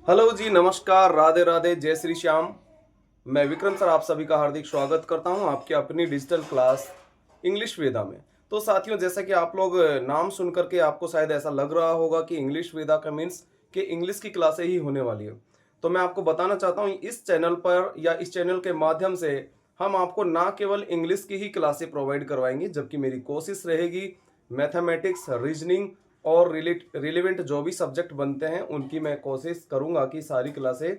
Hello जी, नमस्कार, राधे राधे, जय श्री श्याम। मैं विक्रम सर आप सभी का हार्दिक स्वागत करता हूं आपकी अपनी डिजिटल क्लास इंग्लिश वेदा में। तो साथियों, जैसा कि आप लोग नाम सुन करके आपको शायद ऐसा लग रहा होगा कि इंग्लिश वेदा का मीन्स कि इंग्लिश की क्लासें ही होने वाली है। तो मैं आपको बताना चाहता हूं इस चैनल पर या इस चैनल के माध्यम से हम आपको ना केवल इंग्लिश की ही क्लासें प्रोवाइड करवाएंगे, जबकि मेरी कोशिश रहेगी मैथमेटिक्स, रीजनिंग और रिलेवेंट जो भी सब्जेक्ट बनते हैं उनकी मैं कोशिश करूंगा कि सारी क्लासें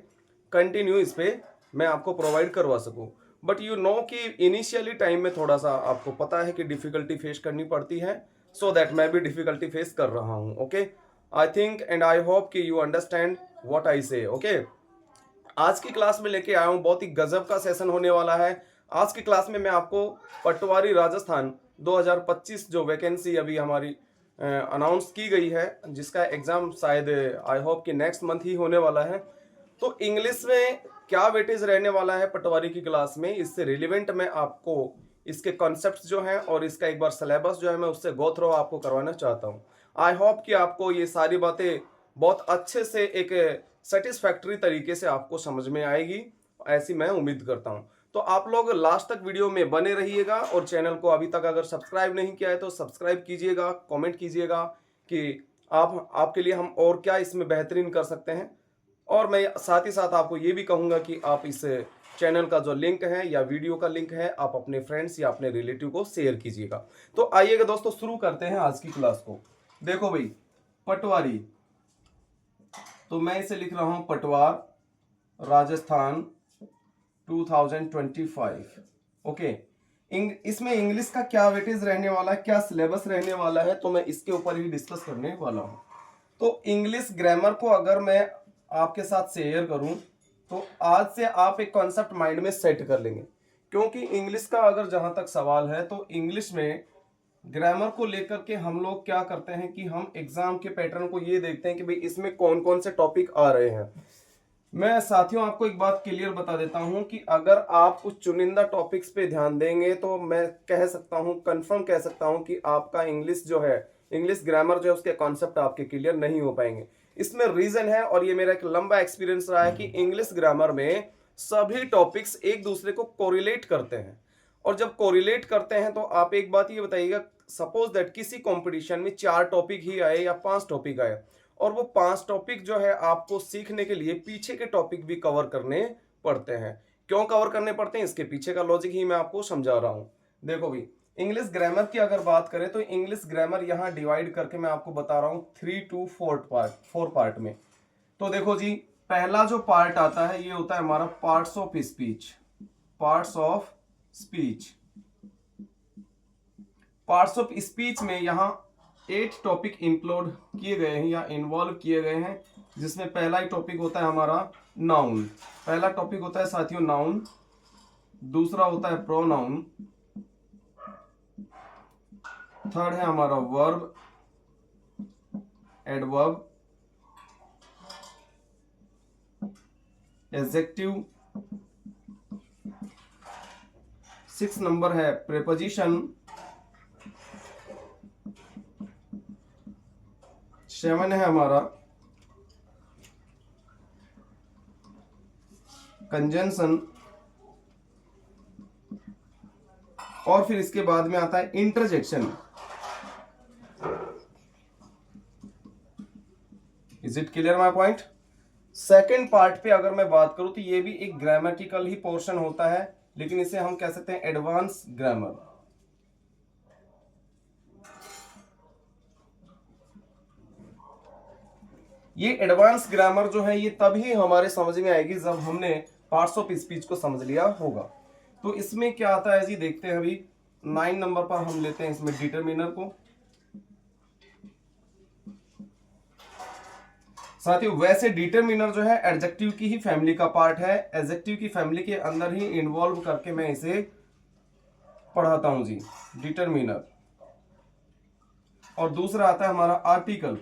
कंटिन्यू इस पे मैं आपको प्रोवाइड करवा सकूं। बट यू नो कि इनिशियली टाइम में थोड़ा सा आपको पता है कि डिफिकल्टी फेस करनी पड़ती है, सो दैट मैं भी डिफिकल्टी फेस कर रहा हूं। Okay, I think and I hope कि यू अंडरस्टैंड व्हाट आई से। ओके, आज की क्लास में लेके आया हूँ, बहुत ही गजब का सेशन होने वाला है। आज की क्लास में मैं आपको पटवारी राजस्थान 2025 जो वैकेंसी अभी हमारी अनाउंस की गई है, जिसका एग्जाम शायद आई होप कि नेक्स्ट मंथ ही होने वाला है। तो इंग्लिश में क्या वेटेज रहने वाला है पटवारी की क्लास में, इससे रिलेवेंट मैं आपको इसके कॉन्सेप्ट्स जो हैं और इसका एक बार सिलेबस जो है मैं उससे गो थ्रू आपको करवाना चाहता हूँ। आई होप कि आपको ये सारी बातें बहुत अच्छे से एक सेटिस्फैक्टरी तरीके से आपको समझ में आएगी, ऐसी मैं उम्मीद करता हूं। तो आप लोग लास्ट तक वीडियो में बने रहिएगा और चैनल को अभी तक अगर सब्सक्राइब नहीं किया है तो सब्सक्राइब कीजिएगा, कमेंट कीजिएगा कि आप आपके लिए हम और क्या इसमें बेहतरीन कर सकते हैं। और मैं साथ ही साथ आपको ये भी कहूंगा कि आप इस चैनल का जो लिंक है या वीडियो का लिंक है आप अपने फ्रेंड्स या अपने रिलेटिव को शेयर कीजिएगा। तो आइएगा दोस्तों, शुरू करते हैं आज की क्लास को। देखो भाई, पटवारी, तो मैं इसे लिख रहा हूं पटवार राजस्थान 2025। ओके, इसमें इंग्लिश का क्या वेटेज रहने वाला है, क्या सिलेबस रहने वाला है, तो मैं इसके ऊपर ही डिस्कस करने वाला हूं। तो इंग्लिश ग्रामर को अगर मैं आपके साथ शेयर करूं तो आज से आप एक कॉन्सेप्ट माइंड में सेट कर लेंगे, क्योंकि इंग्लिश का अगर जहां तक सवाल है तो इंग्लिश में ग्रामर को लेकर के हम लोग क्या करते हैं कि हम एग्जाम के पैटर्न को ये देखते हैं कि भाई इसमें कौन कौन से टॉपिक आ रहे हैं। मैं साथियों आपको एक बात क्लियर बता देता हूं कि अगर आप कुछ चुनिंदा टॉपिक्स पे ध्यान देंगे तो मैं कह सकता हूं, कंफर्म कह सकता हूं कि आपका इंग्लिश जो है, इंग्लिश ग्रामर जो है उसके कॉन्सेप्ट आपके क्लियर नहीं हो पाएंगे। इसमें रीजन है, और ये मेरा एक लंबा एक्सपीरियंस रहा है कि इंग्लिश ग्रामर में सभी टॉपिक्स एक दूसरे को कोरिलेट करते हैं। और जब कोरिलेट करते हैं तो आप एक बात ये बताइएगा, सपोज दैट किसी कंपटीशन में 4 टॉपिक ही आए या 5 टॉपिक आए, और वो 5 टॉपिक जो है आपको सीखने के लिए पीछे के टॉपिक भी कवर करने पड़ते हैं। क्यों कवर करने पड़ते हैं, इसके पीछे का लॉजिक ही मैं आपको समझा रहा हूं। देखो भाई, इंग्लिश ग्रामर की अगर बात करें तो इंग्लिश ग्रामर यहां डिवाइड करके मैं आपको बता रहा हूं 3 to 4 पार्ट में। तो देखो जी, पहला जो पार्ट आता है ये होता है हमारा parts of speech. Parts of speech, parts of speech में यहाँ 8 टॉपिक इंक्लूड किए गए हैं या इन्वॉल्व किए गए हैं, जिसमें पहला ही टॉपिक होता है हमारा नाउन। पहला टॉपिक होता है साथियों नाउन, दूसरा होता है प्रोनाउन, थर्ड है हमारा वर्ब, एडवर्ब, एडजेक्टिव, 6 नंबर है प्रेपोजिशन, 7 है हमारा कंजंक्शन, और फिर इसके बाद में आता है interjection. Is it clear my point? Second part पे अगर मैं बात करूं तो ये भी एक ग्रामेटिकल ही पोर्शन होता है, लेकिन इसे हम कह सकते हैं एडवांस ग्रामर। ये एडवांस ग्रामर जो है ये तभी हमारे समझ में आएगी जब हमने पार्ट्स ऑफ स्पीच को समझ लिया होगा। तो इसमें क्या आता है जी, देखते हैं। अभी 9 नंबर पर हम लेते हैं इसमें डिटरमिनर को। साथियों, वैसे डिटरमिनर जो है एडजेक्टिव की ही फैमिली का पार्ट है, एडजेक्टिव की फैमिली के अंदर ही इन्वॉल्व करके मैं इसे पढ़ाता हूं जी, डिटरमिनर। और दूसरा आता है हमारा आर्टिकल।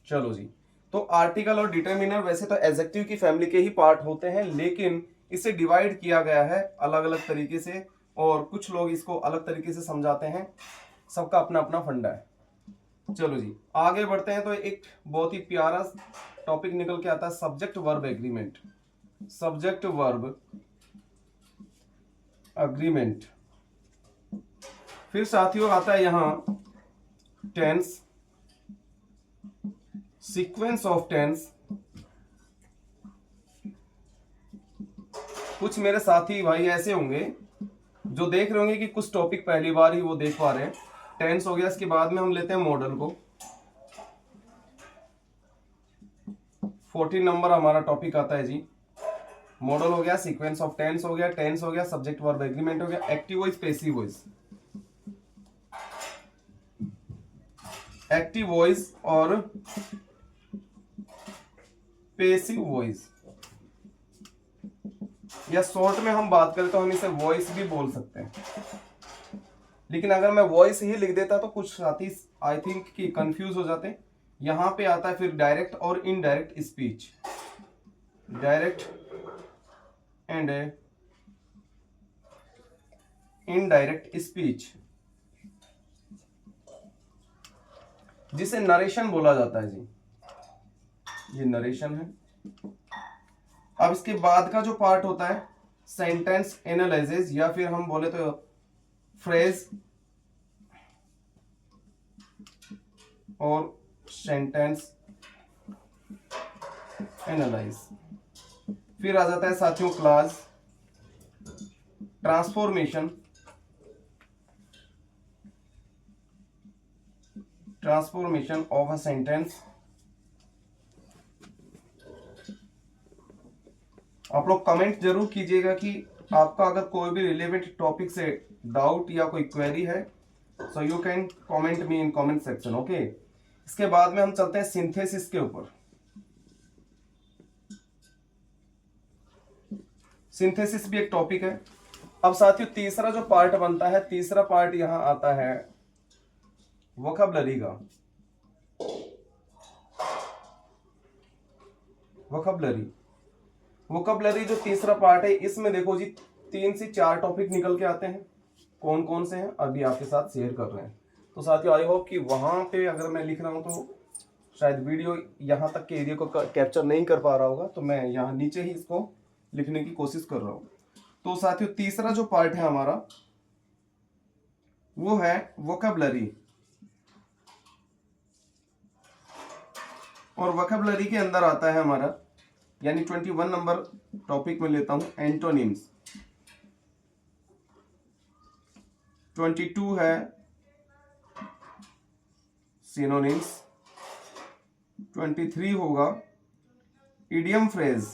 चलो जी, तो आर्टिकल और डिटरमिनर वैसे तो एडजेक्टिव की फैमिली के ही पार्ट होते हैं, लेकिन इसे डिवाइड किया गया है अलग अलग तरीके से, और कुछ लोग इसको अलग तरीके से समझाते हैं। सबका अपना अपना फंडा है। चलो जी, आगे बढ़ते हैं। तो एक बहुत ही प्यारा टॉपिक निकल के आता है subject verb agreement. Subject verb agreement. फिर साथियों आता है यहां टेंस, सीक्वेंस ऑफ टेंस। कुछ मेरे साथी भाई ऐसे होंगे जो देख रहे होंगे कि कुछ टॉपिक पहली बार ही वो देख पा रहे हैं। टेंस हो गया, इसके बाद में हम लेते हैं मॉडल को। 14 नंबर हमारा टॉपिक आता है जी। मॉडल हो गया, सीक्वेंस ऑफ टेंस हो गया, टेंस हो गया, सब्जेक्ट वर्ब एग्रीमेंट हो गया, active voice, passive voice. Active voice और पैसिव वॉइस, या शॉर्ट में हम बात करें तो हम इसे वॉइस भी बोल सकते हैं। लेकिन अगर मैं वॉइस ही लिख देता तो कुछ साथी आई थिंक कि कंफ्यूज हो जाते। यहां पे आता है फिर डायरेक्ट और indirect speech. Direct and indirect speech, जिसे नरेशन बोला जाता है जी। ये नरेशन है। अब इसके बाद का जो पार्ट होता है सेंटेंस एनालिसिस, या फिर हम बोले तो फ्रेज और सेंटेंस एनालाइज। फिर आ जाता है साथियों class, transformation, transformation of a sentence. आप लोग कमेंट जरूर कीजिएगा कि आपका अगर कोई भी रिलेवेंट टॉपिक से डाउट या कोई क्वेरी है, so you can comment me in comment section, okay. इसके बाद में हम चलते हैं सिंथेसिस के ऊपर। सिंथेसिस भी एक टॉपिक है। अब साथियों तीसरा जो पार्ट बनता है, तीसरा पार्ट यहां आता है वोकैबुलरी का। वोकैबुलरी, वोकैबुलरी जो तीसरा पार्ट है, इसमें देखो जी 3 से 4 टॉपिक निकल के आते हैं। कौन कौन से हैं अभी आपके साथ शेयर कर रहे हैं। तो साथियों आई होप कि वहां पे अगर मैं लिख रहा हूं तो शायद वीडियो यहां तक के एरिया को कैप्चर नहीं कर पा रहा होगा, तो मैं यहां नीचे ही इसको लिखने की कोशिश कर रहा हूं। तो साथियों तीसरा जो पार्ट है हमारा वो है वोकैबुलरी। और वोकैबुलरी के अंदर आता है हमारा, यानी 21 नंबर टॉपिक में लेता हूं एंटोनिम्स। 22 है सिनोनिम्स। 23 होगा idiom phrase,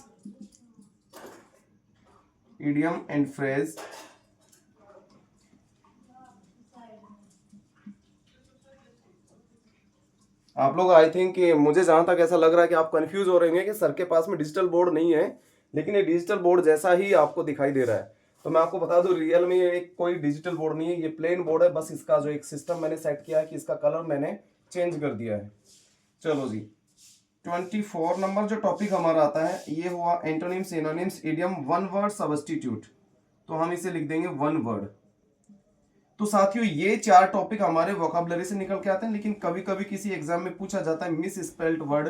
idiom and phrase. आप लोग आई थिंक मुझे जहां तक ऐसा लग रहा है कि आप कंफ्यूज हो रहे हैं कि सर के पास में डिजिटल बोर्ड नहीं है, लेकिन ये डिजिटल बोर्ड जैसा ही आपको दिखाई दे रहा है। तो मैं आपको बता दूं रियल में ये कोई डिजिटल बोर्ड नहीं है, ये प्लेन बोर्ड है। बस इसका जो एक सिस्टम मैंने सेट किया है कि इसका कलर मैंने चेंज कर दिया है। चलो जी 24 नंबर जो टॉपिक हमारा आता है ये हुआ antonym, synonyms, idiom, one word substitute. तो हम इसे लिख देंगे वन वर्ड। तो साथियों ये 4 टॉपिक हमारे वोकैबुलरी से निकल के आते हैं, लेकिन कभी कभी किसी एग्जाम में पूछा जाता है मिस स्पेल्ड वर्ड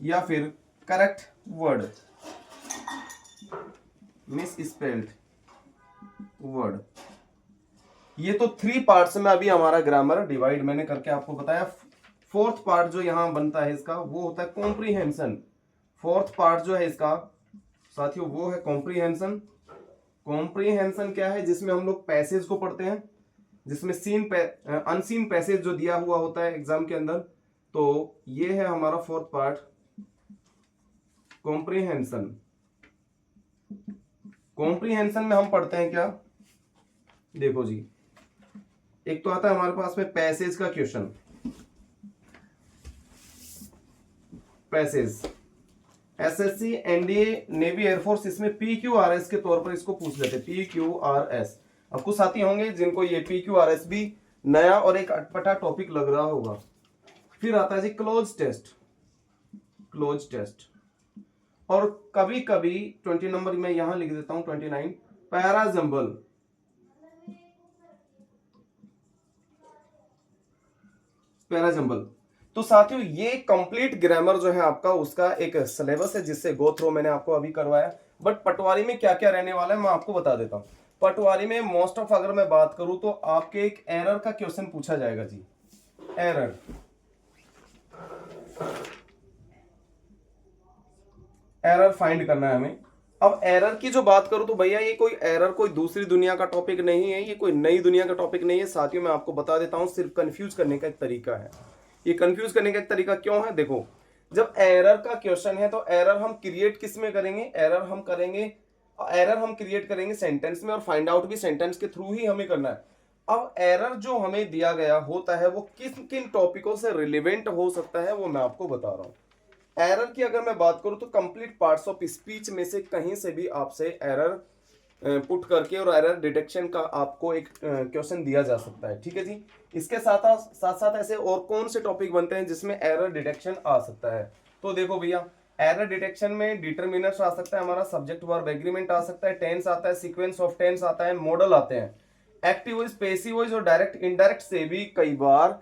या फिर correct word, miss spelled word. ये तो 3 पार्ट्स में अभी हमारा ग्रामर डिवाइड मैंने करके आपको बताया। फोर्थ पार्ट जो यहां बनता है इसका वो होता है कॉम्प्रीहेंशन। फोर्थ पार्ट जो है इसका साथियों वो है कॉम्प्रीहेंशन। कॉम्प्रीहेंशन क्या है? जिसमें हम लोग पैसेज को पढ़ते हैं, जिसमें अनसीन पैसेज जो दिया हुआ होता है एग्जाम के अंदर। तो ये है हमारा फोर्थ पार्ट कॉम्प्रीहेंशन। कॉम्प्रीहेंशन में हम पढ़ते हैं क्या, देखो जी, एक तो आता है हमारे पास में पैसेज का question. Passage SSC, NDA, navy, air force, इसमें PQRS के तौर पर इसको पूछ लेते हैं, PQRS। अब कुछ साथी होंगे जिनको ये PQRS भी नया और एक अटपटा टॉपिक लग रहा होगा। फिर आता है जी क्लोज टेस्ट, क्लोज टेस्ट। और कभी कभी 20 नंबर में यहां लिख देता हूं 29 पैराजंबल। पैराजंबल तो साथियों ये कंप्लीट ग्रामर जो है आपका उसका एक सिलेबस है जिससे गो थ्रू मैंने आपको अभी करवाया। बट पटवारी में क्या क्या रहने वाला है मैं आपको बता देता हूँ। पटवारी में मोस्ट ऑफ अगर मैं बात करूं तो आपके एक एरर का क्वेश्चन पूछा जाएगा जी। एरर, एरर फाइंड करना है हमें। अब एरर की जो बात करूं तो भैया ये कोई एरर कोई दूसरी दुनिया का टॉपिक नहीं है, ये कोई नई दुनिया का टॉपिक नहीं है साथियों। मैं आपको बता देता हूं, सिर्फ कंफ्यूज करने का एक तरीका है। ये कंफ्यूज करने का एक तरीका क्यों है? देखो, जब एरर का क्वेश्चन है तो एरर हम क्रिएट किस में करेंगे? एरर हम क्रिएट करेंगे सेंटेंस में, और फाइंड आउट भी सेंटेंस के थ्रू ही हमें करना है। अब एरर जो हमें दिया गया होता है वो किन किन टॉपिकों से रिलेवेंट हो सकता है वो मैं आपको बता रहा हूं। एरर की अगर मैं बात करूं तो कंप्लीट पार्ट्स ऑफ स्पीच में से कहीं से भी आपसे एरर पुट करके और एरर डिटेक्शन का आपको एक क्वेश्चन दिया जा सकता है। ठीक है जी। इसके साथ साथ ऐसे और कौन से टॉपिक बनते हैं जिसमें एरर डिटेक्शन आ सकता है? तो देखो भैया, एरर डिटेक्शन में डिटरमिनर्स आ सकता है हमारा, सब्जेक्ट वर्ब एग्रीमेंट आ सकता है, टेंस आता है, सीक्वेंस ऑफ टेंस आता है, मॉडल आते हैं, एक्टिव वॉइस, पैसिव वॉइस और डायरेक्ट इनडायरेक्ट से भी कई बार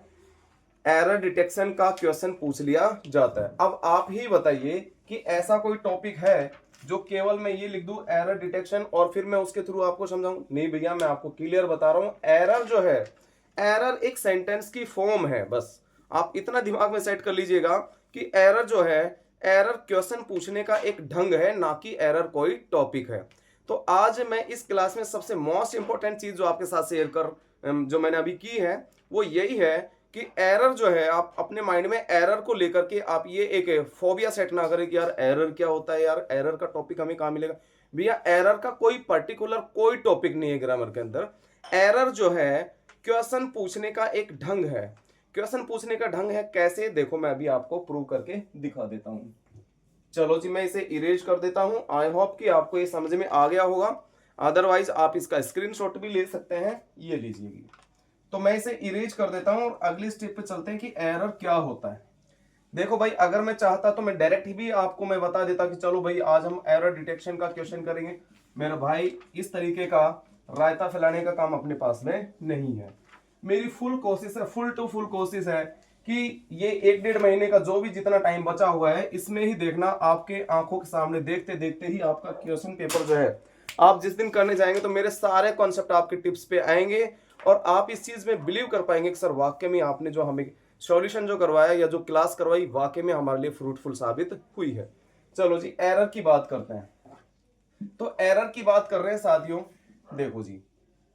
एरर डिटेक्शन का क्वेश्चन पूछ लिया जाता है। अब आप ही बताइए कि ऐसा कोई टॉपिक है जो केवल मैं ये लिख दूं एरर डिटेक्शन और फिर मैं उसके थ्रू आपको समझाऊं? नहीं भैया, मैं आपको क्लियर बता रहा हूं। एरर जो है, एरर एक सेंटेंस की फॉर्म है। बस आप इतना दिमाग में सेट कर लीजिएगा कि एरर जो है, एरर क्वेश्चन पूछने का एक ढंग है, ना कि एरर कोई टॉपिक है। तो आज मैं इस क्लास में सबसे मोस्ट इंपॉर्टेंट चीज जो आपके साथ शेयर कर जो मैंने अभी की है वो यही है कि एरर जो है, आप अपने माइंड में एरर को लेकर के आप ये एक फोबिया सेट ना करें कि यार एरर क्या होता है, यार एरर का टॉपिक हमें कहाँ मिलेगा। भैया एरर का कोई पर्टिकुलर कोई टॉपिक नहीं है ग्रामर के अंदर। एरर जो है क्वेश्चन पूछने का एक ढंग है। क्वेश्चन पूछने का ढंग है कैसे? देखो मैं अभी आपको प्रूव करके दिखा देता हूं। चलो जी, मैं इसे इरेज कर देता हूं। आई होप कि आपको ये समझ में आ गया होगा, अदरवाइज आप इसका स्क्रीनशॉट भी ले सकते हैं। ये लीजिए, तो मैं इसे इरेज कर देता हूं और अगली स्टेप पे चलते हैं कि एरर क्या होता है। देखो भाई, अगर मैं चाहता तो मैं डायरेक्ट ही भी आपको मैं बता देता कि चलो भाई आज हम एरर डिटेक्शन का क्वेश्चन करेंगे। मेरा भाई इस तरीके का रायता फैलाने का काम अपने पास में नहीं है। मेरी फुल कोशिश है, फुल टू फुल कोशिश है कि ये 1-1.5 महीने का जो भी जितना टाइम बचा हुआ है इसमें ही देखना, आपके आंखों के सामने देखते देखते ही आपका क्वेश्चन पेपर जो है आप जिस दिन करने जाएंगे तो मेरे सारे कॉन्सेप्ट आपके टिप्स पे आएंगे और आप इस चीज में बिलीव कर पाएंगे कि सर वाकई में आपने जो हमें सॉल्यूशन जो करवाया या जो क्लास करवाई वाकई में हमारे लिए फ्रूटफुल साबित हुई है। चलो जी, एरर की बात करते हैं। तो एरर की बात कर रहे हैं साथियों। देखो जी,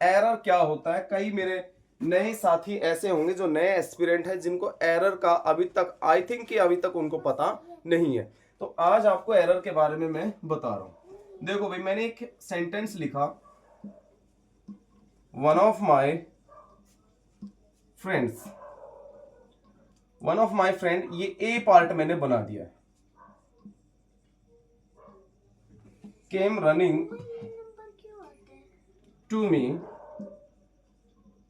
एरर क्या होता है? कई मेरे नए साथी ऐसे होंगे जो नए एस्पिरेंट हैं जिनको एरर का अभी तक आई थिंक कि अभी तक उनको पता नहीं है। तो आज आपको एरर के बारे में मैं बता रहा हूं। देखो भाई, मैंने एक सेंटेंस लिखा, one of my friends, one of my friend, ये ए पार्ट मैंने बना दिया है। केम रनिंग टू मी,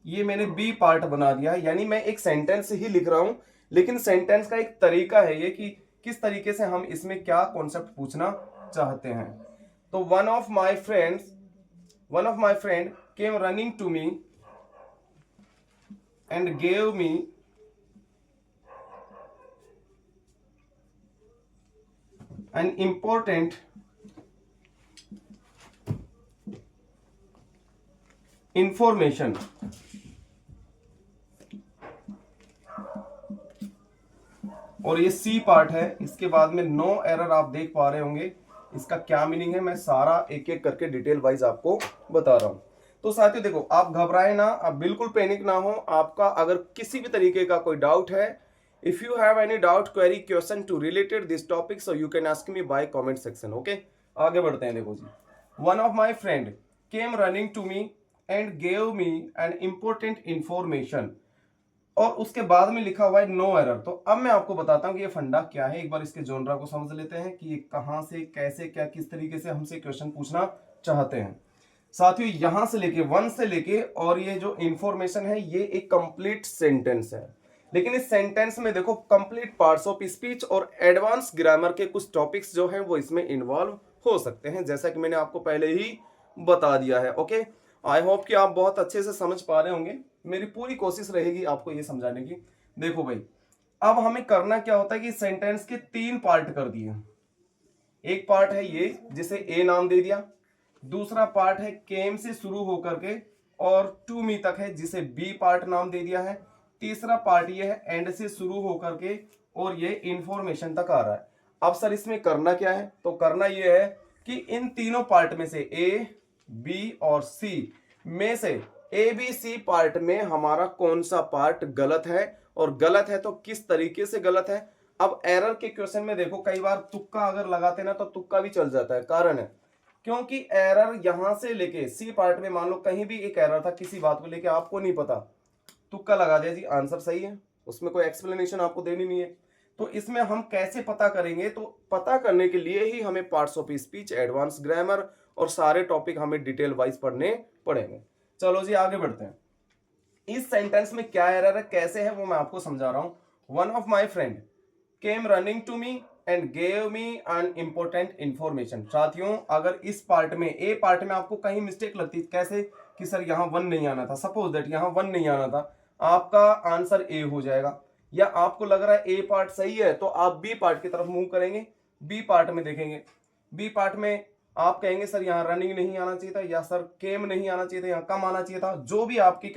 ये मैंने बी पार्ट बना दिया है। यानी मैं एक सेंटेंस ही लिख रहा हूं, लेकिन सेंटेंस का एक तरीका है ये कि किस तरीके से हम इसमें क्या कॉन्सेप्ट पूछना चाहते हैं। तो one of my friend came running to me and gave me an important information। और ये सी पार्ट है। इसके बाद में नो एरर आप देख पा रहे होंगे। इसका क्या मीनिंग है मैं सारा एक एक करके डिटेल वाइज आपको बता रहा हूं। तो साथियों देखो, आप घबराए ना, आप बिल्कुल पैनिक ना हो। आपका अगर किसी भी तरीके का कोई डाउट है, if you have any doubt query question to related this topic so you can ask me by comment section। okay, आगे बढ़ते हैं। देखो जी, one of my friend came running to me and gave me an important information, और उसके बाद में लिखा हुआ है नो एरर। तो अब मैं आपको बताता हूं कि ये फंडा क्या है। एक बार इसके जोनरा को समझ लेते हैं कि ये कहां से कैसे क्या किस तरीके से हमसे क्वेश्चन पूछना चाहते हैं। साथियों यहां से लेके वन से लेके और ये जो इंफॉर्मेशन है ये एक कंप्लीट सेंटेंस है, लेकिन इस सेंटेंस में देखो कंप्लीट पार्ट्स ऑफ स्पीच और एडवांस ग्रामर के कुछ टॉपिक्स जो हैं वो इसमें इन्वॉल्व हो सकते हैं, जैसा कि मैंने आपको पहले ही बता दिया है। ओके, आई होप कि आप बहुत अच्छे से समझ पा रहे होंगे। मेरी पूरी कोशिश रहेगी आपको ये समझाने की। देखो भाई, अब हमें करना क्या होता है कि सेंटेंस के 3 पार्ट कर दिए। एक पार्ट है ये जिसे ए नाम दे दिया, दूसरा पार्ट है केम से शुरू होकर के और टू मी तक है जिसे बी पार्ट नाम दे दिया है, तीसरा पार्ट ये है एंड से शुरू होकर के और ये इंफॉर्मेशन तक आ रहा है। अब सर इसमें करना क्या है, तो करना ये है कि इन तीनों पार्ट में से ए, बी और सी में से ए बी सी पार्ट में हमारा कौन सा पार्ट गलत है, और गलत है तो किस तरीके से गलत है। अब एरर के क्वेश्चन में देखो कई बार तुक्का अगर लगाते ना तो तुक्का भी चल जाता है। कारण है क्योंकि एरर यहां से लेके सी पार्ट में मान लो कहीं भी एक एरर था, किसी बात को लेके आपको नहीं पता, तुक्का लगा दिया जी आंसर सही है, उसमें कोई एक्सप्लेनेशन आपको देनी नहीं है। तो इसमें हम कैसे पता करेंगे, तो पता करने के लिए ही हमें parts of speech, advance grammar और सारे टॉपिक हमें डिटेल वाइज पढ़ने पड़ेंगे। चलो जी आगे बढ़ते हैं। इस सेंटेंस में क्या एरर है, कैसे है, वो मैं आपको समझा रहा हूं। One of my friend came running to me and gave me an important information. साथियों अगर इस पार्ट में ए पार्ट में आपको कहीं मिस्टेक लगती, कैसे कि सर यहाँ 1 नहीं आना था, सपोज दैट यहाँ 1 नहीं आना था, आपका आंसर ए हो जाएगा। या आपको लग रहा है ए पार्ट सही है तो आप बी पार्ट की तरफ मूव करेंगे, बी पार्ट में देखेंगे, बी पार्ट में आप कहेंगे सर यहाँ रनिंग नहीं आना चाहिए था, या सर केम नहीं आना चाहिए था, यहाँ कम आना चाहिए था। जो भी आपकी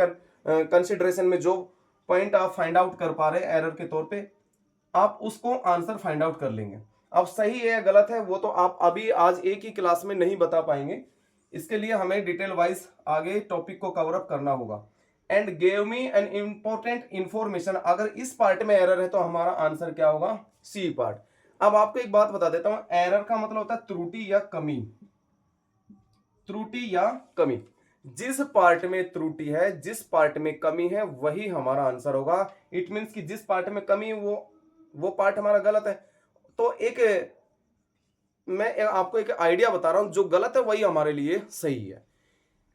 कंसिडरेशन में जो पॉइंट आप फाइंड आउट कर पा रहे हैं एरर के तौर पे, आप उसको आंसर फाइंड आउट कर लेंगे। अब सही है या गलत है वो तो आप अभी आज एक ही क्लास में नहीं बता पाएंगे, इसके लिए हमें डिटेल वाइज आगे टॉपिक को कवर अप करना होगा। And gave me an important information, अगर इस पार्ट में एरर है तो हमारा आंसर क्या होगा, सी पार्ट। अब आपको एक बात बता देता हूं, एरर का मतलब होता है त्रुटि या कमी, त्रुटि या कमी। जिस पार्ट में त्रुटि है, जिस पार्ट में कमी है, वही हमारा आंसर होगा। इट मींस कि जिस पार्ट में कमी है वो पार्ट हमारा गलत है। तो मैं आपको एक आइडिया बता रहा हूं, जो गलत है वही हमारे लिए सही है।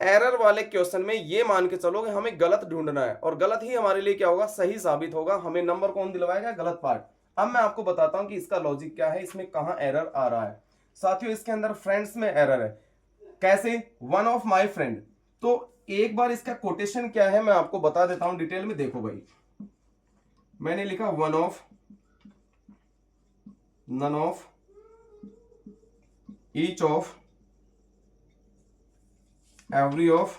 एरर वाले क्वेश्चन में ये मान के चलो कि हमें गलत ढूंढना है और गलत ही हमारे लिए क्या होगा, सही साबित होगा। हमें नंबर कौन दिलवाएगा, गलत पार्ट। अब मैं आपको बताता हूं कि इसका लॉजिक क्या है, इसमें कहां एरर आ रहा है। साथियों इसके अंदर फ्रेंड्स में एरर है। कैसे, वन ऑफ माई फ्रेंड, तो एक बार इसका कोटेशन क्या है मैं आपको बता देता हूं डिटेल में। देखो भाई, मैंने लिखा one of, none of, each of, every of,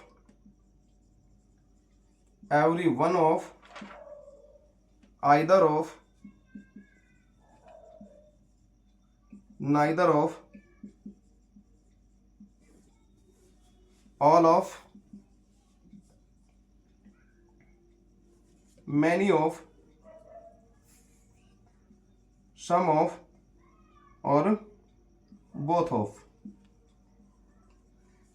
every one of, either of, neither of, all of, many of, some of और both of।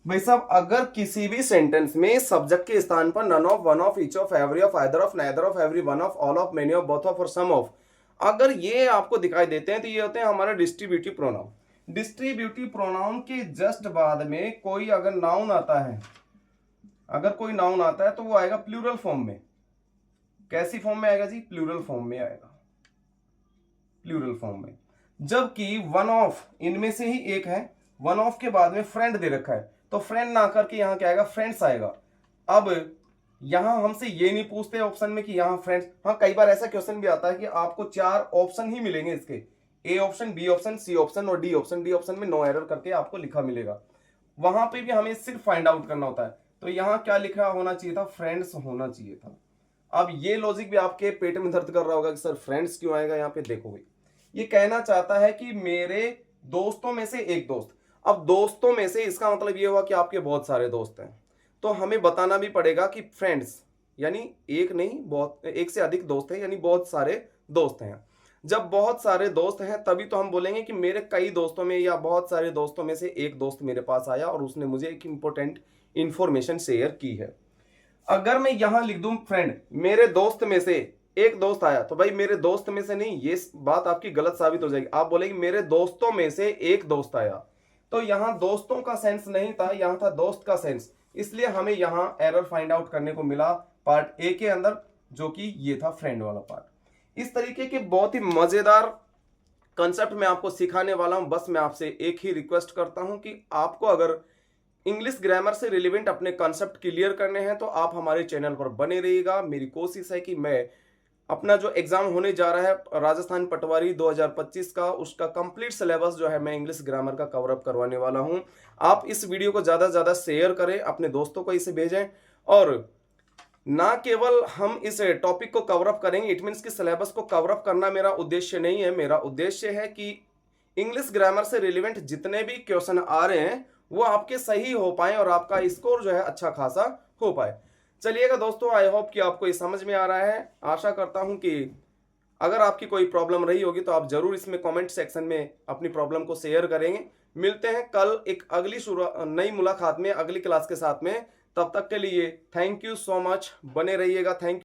भाई साहब अगर किसी भी सेंटेंस में सब्जेक्ट के स्थान पर none of, one of, each of, every of, either of, neither of, every one of, all of, many of, both of और सम ऑफ, अगर ये आपको दिखाई देते हैं तो ये होते हैं हमारे डिस्ट्रीब्यूटिव प्रोनाउन। डिस्ट्रीब्यूटिव प्रोनाउन के जस्ट बाद में कोई अगर नाउन आता है, अगर कोई नाउन आता है तो वो आएगा प्लूरल फॉर्म में। कैसी फॉर्म में आएगा जी, प्लूरल फॉर्म में आएगा, प्लूरल फॉर्म में। जबकि वन ऑफ इनमें से ही एक है, वन ऑफ के बाद में फ्रेंड दे रखा है तो फ्रेंड ना करके यहां क्या आएगा, फ्रेंड्स आएगा। अब यहां हमसे ये नहीं पूछते ऑप्शन में कि यहां फ्रेंड्स, हाँ कई बार ऐसा क्वेश्चन भी आता है कि आपको 4 ऑप्शन ही मिलेंगे इसके, A option, B option, C option और डी ऑप्शन। डी ऑप्शन में नो एरर करके आपको लिखा मिलेगा, वहां पे भी हमें सिर्फ फाइंड आउट करना होता है। तो यहां क्या लिखा होना चाहिए था, फ्रेंड्स होना चाहिए था। अब ये लॉजिक भी आपके पेट में दर्द कर रहा होगा कि सर फ्रेंड्स क्यों आएगा यहाँ पे। देखो भाई, ये कहना चाहता है कि मेरे दोस्तों में से एक दोस्त। अब दोस्तों में से इसका मतलब ये हुआ कि आपके बहुत सारे दोस्त हैं, तो हमें बताना भी पड़ेगा कि फ्रेंड्स यानी एक नहीं, बहुत, एक से अधिक दोस्त हैं, यानी बहुत सारे दोस्त हैं। जब बहुत सारे दोस्त हैं तभी तो हम बोलेंगे कि मेरे कई दोस्तों में या बहुत सारे दोस्तों में से एक दोस्त मेरे पास आया और उसने मुझे एक इंपॉर्टेंट इंफॉर्मेशन शेयर की है। अगर मैं यहां लिख दूं फ्रेंड, मेरे दोस्त में से एक दोस्त आया, तो भाई मेरे दोस्त में से नहीं, ये बात आपकी गलत साबित हो जाएगी। आप बोलेंगे मेरे दोस्तों में से एक दोस्त आया, तो यहां दोस्तों का सेंस नहीं था, यहां था दोस्त का सेंस। इसलिए हमें यहां एरर फाइंड आउट करने को मिला पार्ट ए के अंदर, जो कि ये था फ्रेंड वाला पार्ट। इस तरीके के बहुत ही मजेदार कंसेप्ट मैं आपको सिखाने वाला हूं। बस मैं आपसे एक ही रिक्वेस्ट करता हूं कि आपको अगर इंग्लिश ग्रामर से रिलेवेंट अपने कॉन्सेप्ट क्लियर करने हैं तो आप हमारे चैनल पर बने रहिएगा। मेरी कोशिश है कि मैं अपना जो एग्जाम होने जा रहा है राजस्थान पटवारी 2025 का, उसका कंप्लीट सिलेबस जो है मैं इंग्लिश ग्रामर का कवर अप करवाने वाला हूं। आप इस वीडियो को ज़्यादा से ज़्यादा शेयर करें, अपने दोस्तों को इसे भेजें। और ना केवल हम इस टॉपिक को कवर अप करेंगे, इट मीन्स कि सिलेबस को कवर अप करना मेरा उद्देश्य नहीं है। मेरा उद्देश्य है कि इंग्लिश ग्रामर से रिलेवेंट जितने भी क्वेश्चन आ रहे हैं वो आपके सही हो पाए और आपका स्कोर जो है अच्छा खासा हो पाए। चलिएगा दोस्तों, आई होप कि आपको ये समझ में आ रहा है। आशा करता हूं कि अगर आपकी कोई प्रॉब्लम रही होगी तो आप जरूर इसमें कमेंट सेक्शन में अपनी प्रॉब्लम को शेयर करेंगे। मिलते हैं कल एक अगली नई मुलाकात में, अगली क्लास के साथ में। तब तक के लिए थैंक यू सो मच, बने रहिएगा। थैंक